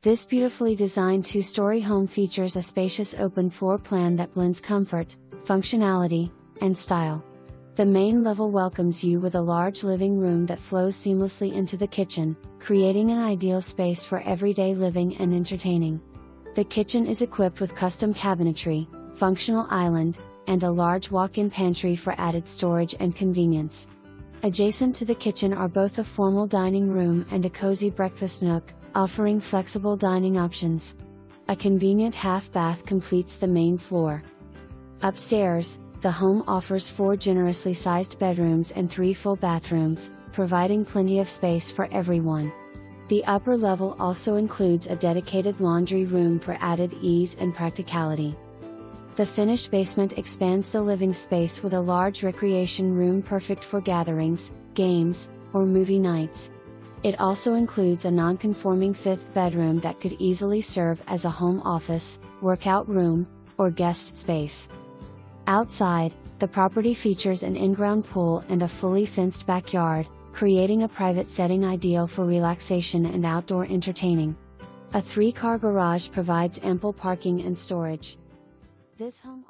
This beautifully designed two-story home features a spacious open floor plan that blends comfort, functionality, and style. The main level welcomes you with a large living room that flows seamlessly into the kitchen, creating an ideal space for everyday living and entertaining. The kitchen is equipped with custom cabinetry, functional island, and a large walk-in pantry for added storage and convenience. Adjacent to the kitchen are both a formal dining room and a cozy breakfast nook, offering flexible dining options. A convenient half bath completes the main floor. Upstairs, the home offers 4 generously sized bedrooms and 3 full bathrooms, providing plenty of space for everyone. The upper level also includes a dedicated laundry room for added ease and practicality. The finished basement expands the living space with a large recreation room perfect for gatherings, games, or movie nights. It also includes a non-conforming 5th bedroom that could easily serve as a home office, workout room, or guest space. Outside, the property features an in-ground pool and a fully fenced backyard, creating a private setting ideal for relaxation and outdoor entertaining. A 3-car garage provides ample parking and storage. This home